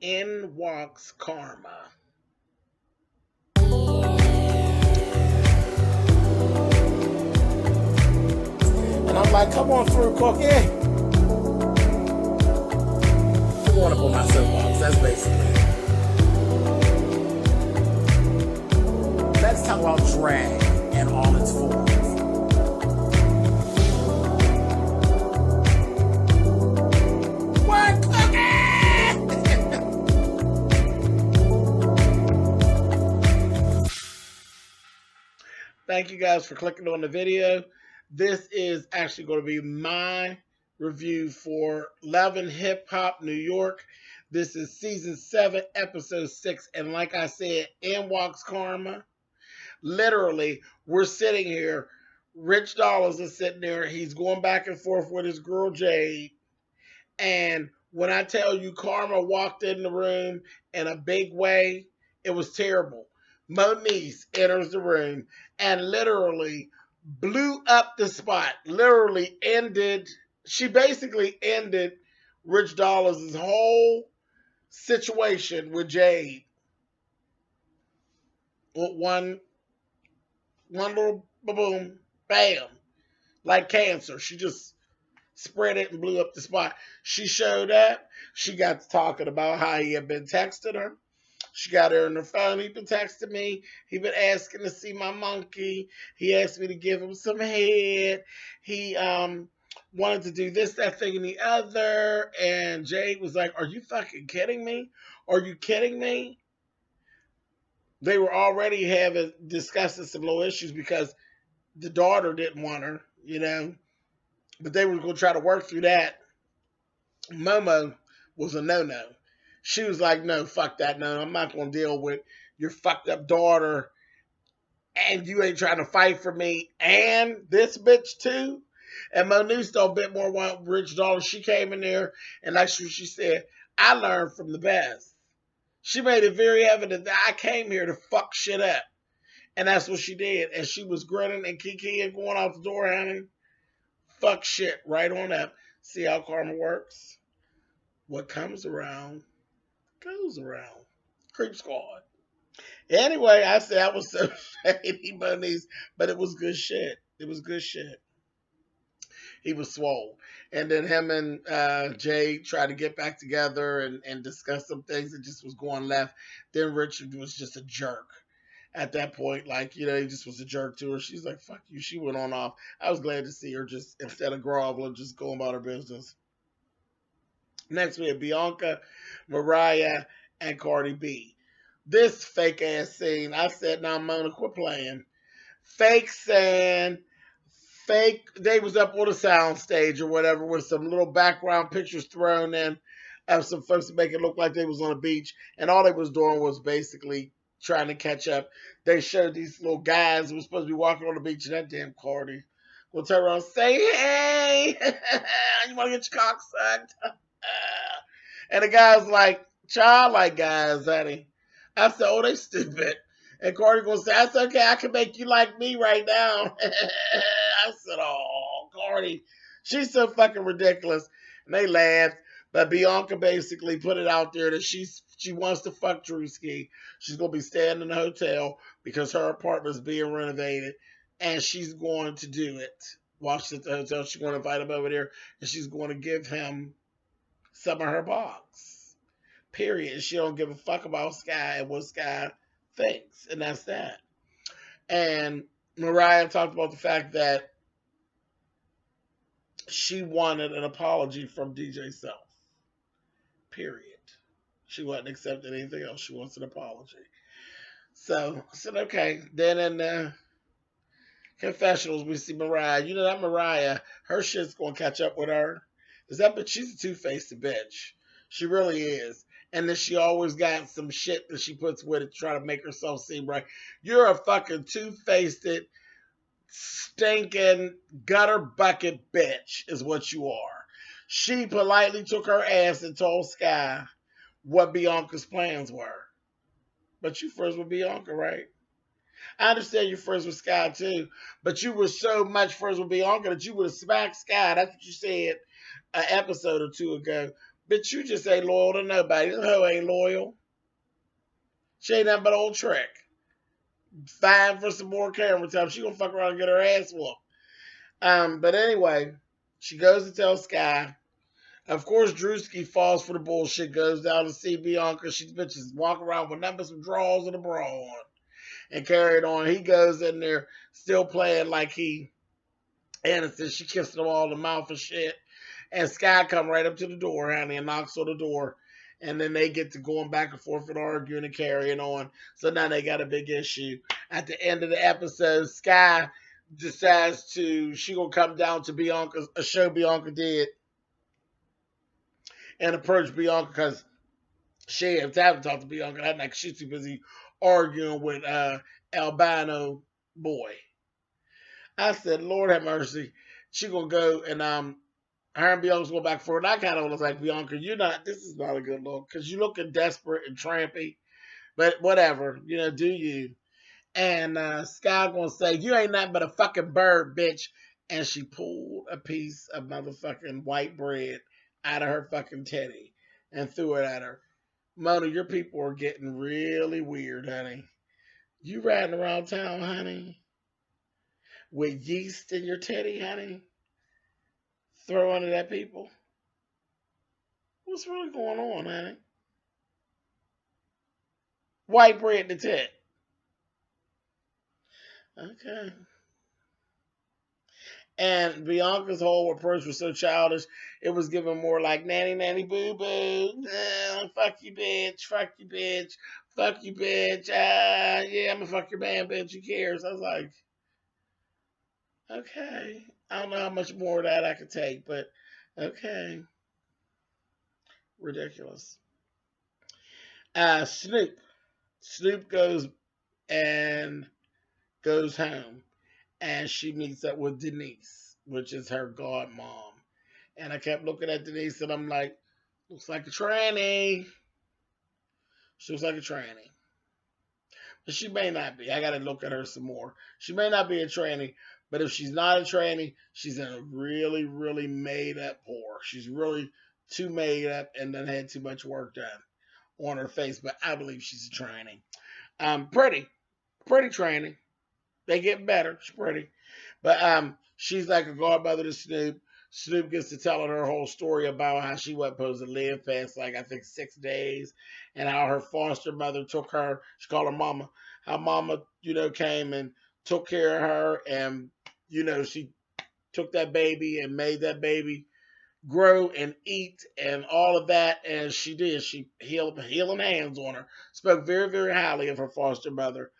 In walks Karma. And I'm like, come on through, Cookie. I'm going up on my soapbox. That's basically it. Let's talk about drag and all its forms. What, Cookie? Thank you guys for clicking on the video. This is actually going to be my review for Love and Hip Hop New York. This is season 7, episode 6. And like I said, in walks Karma. Literally, we're sitting here. Rich Dollars is sitting there. He's going back and forth with his girl Jade. And when I tell you Karma walked in the room in a big way, it was terrible. Moniece enters the room and literally blew up the spot. Literally ended, she basically ended Rich Dollars' whole situation with Jade. One little boom, bam, like cancer. She just spread it and blew up the spot. She showed up. She got to talking about how he had been texting her. She got her on the phone. He been texting me. He been asking to see my monkey. He asked me to give him some head. He wanted to do this, that, thing, and the other. And Jade was like, "Are you fucking kidding me? Are you kidding me?" They were already discussing some little issues because the daughter didn't want her, you know. But they were going to try to work through that. Momo was a no-no. She was like, no, fuck that. No, I'm not going to deal with your fucked up daughter and you ain't trying to fight for me and this bitch too. And Moniece, though, a bit more want Rich Dollars. She came in there and that's what she said. I learned from the best. She made it very evident that I came here to fuck shit up. And that's what she did. And she was grinning and kikiing going out the door, honey. Fuck shit right on up. See how karma works? What comes around goes around. Creep Squad. Anyway, I said I was so shady, Moniece, but it was good shit. It was good shit. He was swole. And then him and Jay tried to get back together and discuss some things that just was going left. Then Richard was just a jerk. At that point, like, you know, he just was a jerk to her. She's like, fuck you. She went on off. I was glad to see her just, instead of groveling, just going about her business. Next, we have Bianca, Mariah, and Cardi B. This fake ass scene, I said, now Mona, quit playing. Fake saying, fake, they was up on a sound stage or whatever with some little background pictures thrown in of some folks to make it look like they was on a beach. And all they was doing was basically trying to catch up. They showed these little guys who were supposed to be walking on the beach, and that damn Cardi will turn around and say, hey, you want to get your cock sucked? And the guy's like, childlike guys, honey. I said, oh, they stupid. And Cardi gonna say, that's okay, I can make you like me right now. I said, oh, Cardi, she's so fucking ridiculous. And they laughed. But Bianca basically put it out there that she wants to fuck Drewski. She's going to be staying in the hotel because her apartment's being renovated. And she's going to do it. While she's at the hotel, she's going to invite him over there. And she's going to give him some of her box. Period. She don't give a fuck about Sky and what Sky thinks. And that's that. And Mariah talked about the fact that she wanted an apology from DJ Self. Period. She wasn't accepting anything else. She wants an apology. So I said, okay. Then in the confessionals, we see Mariah. You know that Mariah, her shit's going to catch up with her. Because that bitch, she's a two-faced bitch. She really is. And then she always got some shit that she puts with it to try to make herself seem right. You're a fucking two-faced, stinking, gutter bucket bitch is what you are. She politely took her ass and told Sky what Bianca's plans were. But you first with Bianca, right? I understand you first with Sky too, but you were so much first with Bianca that you would have smacked Sky. That's what you said an episode or two ago. Bitch, you just ain't loyal to nobody. This hoe ain't loyal. She ain't nothing but old trick. Fine for some more camera time. She gonna fuck around and get her ass whooped. But anyway, she goes to tell Sky. Of course, Drewski falls for the bullshit, goes down to see Bianca. She's bitches walk around with nothing but some drawers and a bra on and carried on. He goes in there still playing like he innocent. She kissed him all in the mouth and shit. And Sky come right up to the door, honey, and knocks on the door. And then they get to going back and forth and arguing and carrying on. So now they got a big issue. At the end of the episode, Sky decides she gonna come down to Bianca's a show Bianca did and approach Bianca because she ain't have time to talk to Bianca that night. She's too busy arguing with albino boy. I said, Lord have mercy. She gonna go and her and Bianca's going back and forth. And I kind of was like, Bianca, this is not a good look because you looking desperate and trampy. But whatever, do you. And Sky gonna say, you ain't nothing but a fucking bird, bitch. And she pulled a piece of motherfucking white bread out of her fucking teddy and threw it at her. Mona, your people are getting really weird, honey. You riding around town, honey, with yeast in your teddy, honey, throwing it at people. What's really going on, honey? White bread in the tit. Okay. And Bianca's whole approach was so childish, it was given more like nanny nanny boo boo. Fuck you, bitch. Fuck you, bitch. Fuck you, bitch. Yeah, I'm gonna fuck your man, bitch. Who cares? I was like, okay. I don't know how much more of that I could take, but okay. Ridiculous. Snoop. Snoop and goes home, and she meets up with Denise, which is her godmom. And I kept looking at Denise, and I'm like, looks like a tranny. She looks like a tranny. But she may not be. I got to look at her some more. She may not be a tranny, but if she's not a tranny, she's in a really, really made up whore. She's really too made up and then had too much work done on her face. But I believe she's a tranny. Pretty tranny. They get better. She's pretty. But she's like a godmother to Snoop. Snoop gets to telling her whole story about how she wasn't supposed to live past, like, I think 6 days, and how her foster mother took her. She called her mama. How mama, came and took care of her, and, she took that baby and made that baby grow and eat and all of that, and she did. She healing hands on her. Spoke very, very highly of her foster mother.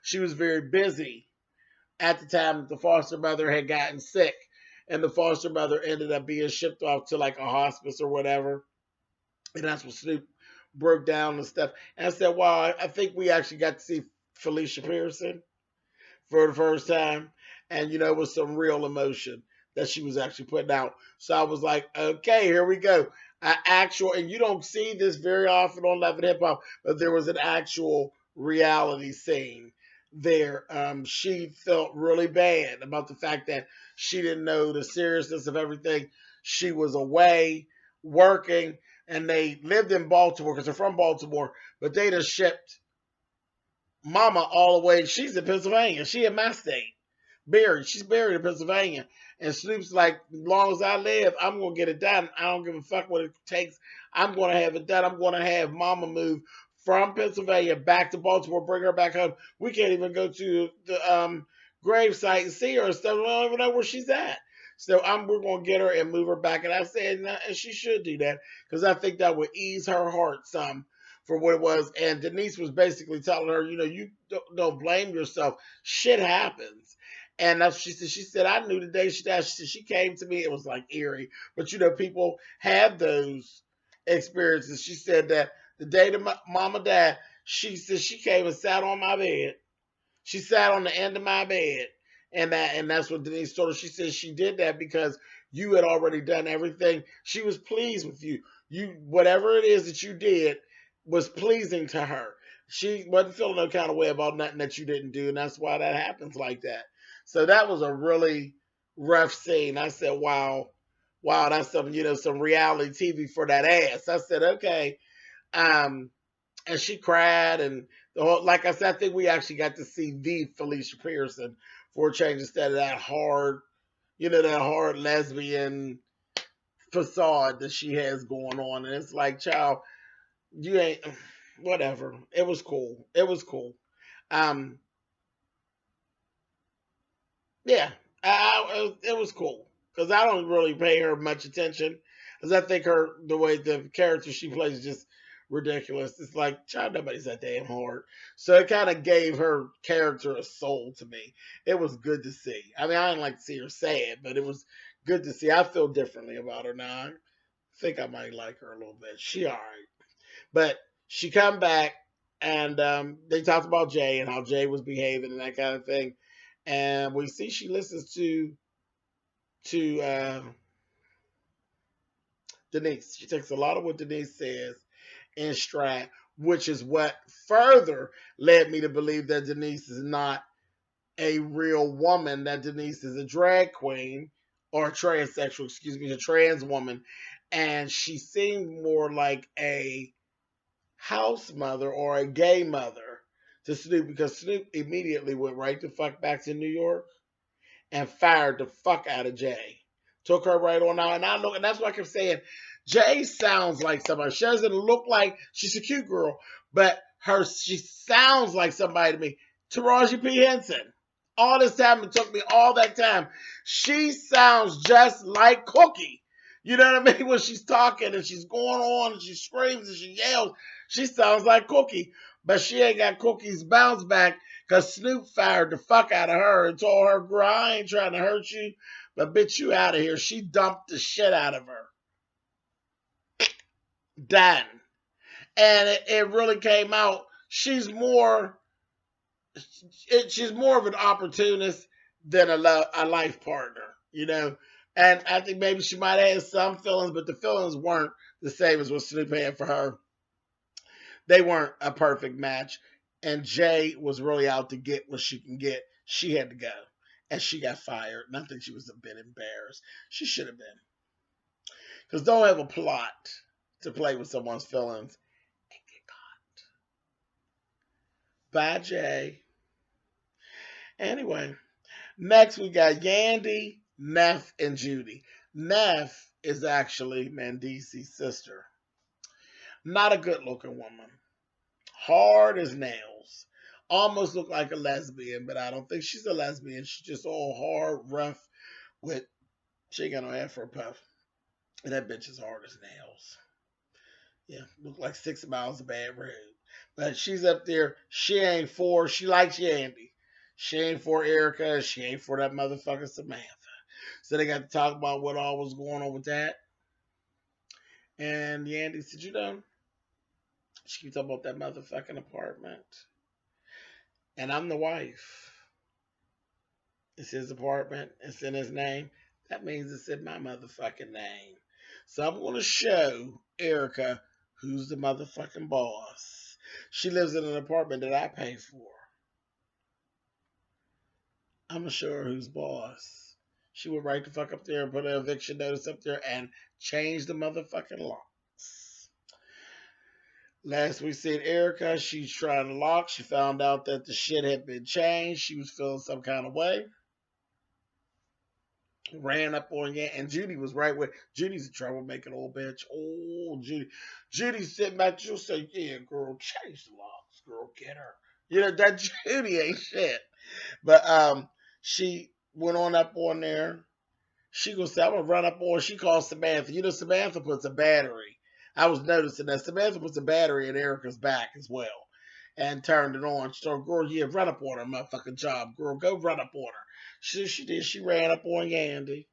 She was very busy at the time that the foster mother had gotten sick, and the foster mother ended up being shipped off to like a hospice or whatever. And that's when Snoop broke down and stuff. And I said, wow, I think we actually got to see Felicia Pearson for the first time, and it was some real emotion that she was actually putting out. So I was like, okay, here we go. And you don't see this very often on Love and Hip Hop, but there was an actual reality scene there. She felt really bad about the fact that she didn't know the seriousness of everything. She was away working, and they lived in Baltimore because they're from Baltimore, but they just shipped Mama all the way. She's in Pennsylvania. She in my state. Buried. She's buried in Pennsylvania. And Snoop's like, as long as I live, I'm going to get it done. I don't give a fuck what it takes. I'm going to have it done. I'm going to have Mama move from Pennsylvania back to Baltimore, bring her back home. We can't even go to the gravesite and see her and stuff. We don't even know where she's at. So we're going to get her and move her back. And I said, nah, and she should do that because I think that would ease her heart some for what it was. And Denise was basically telling her, you don't blame yourself. Shit happens. And that's what she said. She said, I knew the day she died. She said, she came to me. It was like eerie. But, people have those experiences. She said that the day that mama died, she said she came and sat on my bed. She sat on the end of my bed. And that's what Denise told her. She said she did that because you had already done everything. She was pleased with you. Whatever it is that you did was pleasing to her. She wasn't feeling no kind of way about nothing that you didn't do, and that's why that happens like that. So that was a really rough scene. I said, wow, wow, that's some, some reality TV for that ass. I said, okay. Um, and she cried, and the whole, like I said, I think we actually got to see the Felicia Pearson for a change instead of that hard, that hard lesbian facade that she has going on. And it's like, child, you ain't, whatever. It was cool. It was cool. Um, yeah, it was cool because I don't really pay her much attention because I think the way the character she plays is just ridiculous. It's like, child, nobody's that damn hard. So it kind of gave her character a soul to me. It was good to see. I mean, I didn't like to see her sad, but it was good to see. I feel differently about her now. I think I might like her a little bit. She all right, but she come back and they talked about Jay and how Jay was behaving and that kind of thing. And we see she listens to Denise. She takes a lot of what Denise says in stride, which is what further led me to believe that Denise is not a real woman, that Denise is a drag queen or a transsexual, excuse me, a trans woman. And she seemed more like a house mother or a gay mother to Snoop because Snoop immediately went right the fuck back to New York and fired the fuck out of Jay. Took her right on out. And I look, and that's why I kept saying, Jay sounds like somebody. She doesn't look like she's a cute girl, but she sounds like somebody to me. Taraji P. Henson. All this time, it took me all that time. She sounds just like Cookie. You know what I mean? When she's talking and she's going on and she screams and she yells, she sounds like Cookie. But she ain't got Cookie's bounce back because Snoop fired the fuck out of her and told her, girl, I ain't trying to hurt you, but bitch, you out of here. She dumped the shit out of her. Done. And it really came out. She's more of an opportunist than a life partner. And I think maybe she might have had some feelings, but the feelings weren't the same as what Snoop had for her. They weren't a perfect match. And Jay was really out to get what she can get. She had to go. And she got fired. And I think she was a bit embarrassed. She should have been. Because don't have a plot to play with someone's feelings and get caught. Bye, Jay. Anyway, next we got Yandy, Neff, and Judy. Neff is actually Moniece's sister. Not a good looking woman. Hard as nails. Almost look like a lesbian, but I don't think she's a lesbian. She's just all hard, rough, with she ain't got no afro puff. And that bitch is hard as nails. Yeah, look like 6 miles of bad road. But she's up there. She likes Yandy. She ain't for Erica. She ain't for that motherfucker Samantha. So they got to talk about what all was going on with that. And Yandy said, she keeps talking about that motherfucking apartment. And I'm the wife. It's his apartment. It's in his name. That means it's in my motherfucking name. So I'm going to show Erica who's the motherfucking boss. She lives in an apartment that I pay for. I'm going to show her who's boss. She would write the fuck up there and put an eviction notice up there and change the motherfucking locks. Last we seen Erica, she's trying to lock. She found out that the shit had been changed. She was feeling some kind of way. Ran up on you, and Judy was right with. Judy's a troublemaking old bitch. Oh, Judy. Judy's sitting back, she'll say, yeah, girl, change the locks. Girl, get her. That Judy ain't shit. But she went on up on there. She gonna say, I'm gonna run up on. She calls Samantha. Samantha puts a battery. I was noticing that Samantha puts a battery in Erica's back as well, and turned it on. She told, girl, yeah, run up on her, motherfucking job, girl, go run up on her. She did. She ran up on Yandy,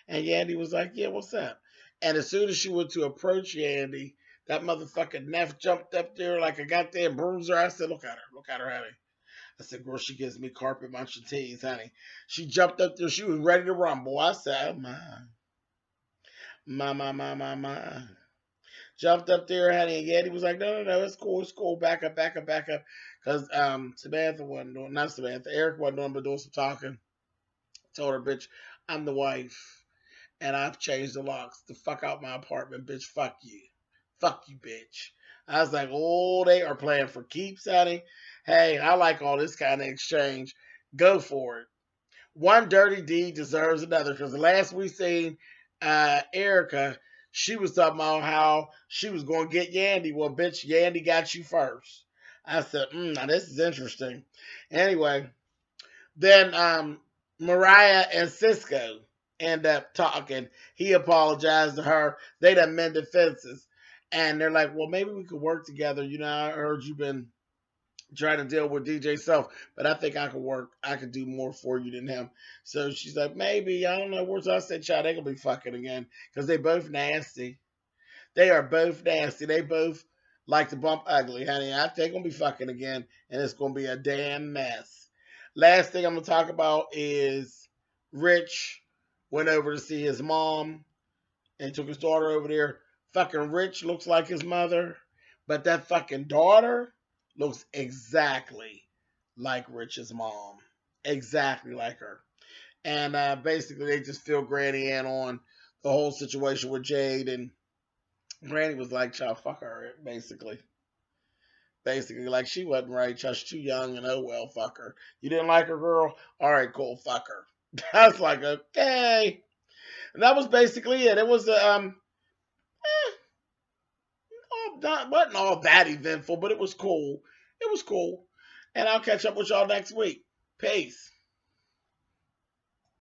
and Yandy was like, yeah, what's up? And as soon as she went to approach Yandy, that motherfucking Neff jumped up there like a goddamn bruiser. I said, look at her, honey. I said, girl, she gives me carpet munching tease, honey. She jumped up there. She was ready to rumble. I said, oh, my. Jumped up there, honey, and Yandy was like, no, it's cool. Back up. Because Samantha wasn't doing, not Samantha, Eric wasn't doing, but doing some talking. Told her, bitch, I'm the wife. and I've changed the locks. The fuck out my apartment, bitch. Fuck you. Fuck you, bitch. I was like, oh, they are playing for keeps, honey. Hey, I like all this kind of exchange. Go for it. One dirty deed deserves another. Because the last we seen Erica, she was talking about how she was going to get Yandy. Well, bitch, Yandy got you first. I said, now this is interesting. Anyway, then Mariah and Cisco end up talking. He apologized to her. They done mended fences. And they're like, well, maybe we could work together. You know, I heard you've been trying to deal with DJ Self, but I think I could work. I could do more for you than him. So she's like, maybe. I don't know. Where's I said, child, they going to be fucking again because they both nasty. They are both nasty. They both like to bump ugly, honey. I think they're going to be fucking again, and it's going to be a damn mess. Last thing I'm going to talk about is Rich went over to see his mom and took his daughter over there. Fucking Rich looks like his mother, but that fucking daughter looks exactly like Rich's mom. Exactly like her. And basically, they just fill Granny in on the whole situation with Jade, and Granny was like, child, fuck her, basically. Basically, like she wasn't right, child. She's too young, and oh well, fuck her. You didn't like her, girl? All right, cool, fuck her. I was like, okay. And that was basically it. It was wasn't all that eventful, but it was cool. It was cool. And I'll catch up with y'all next week. Peace.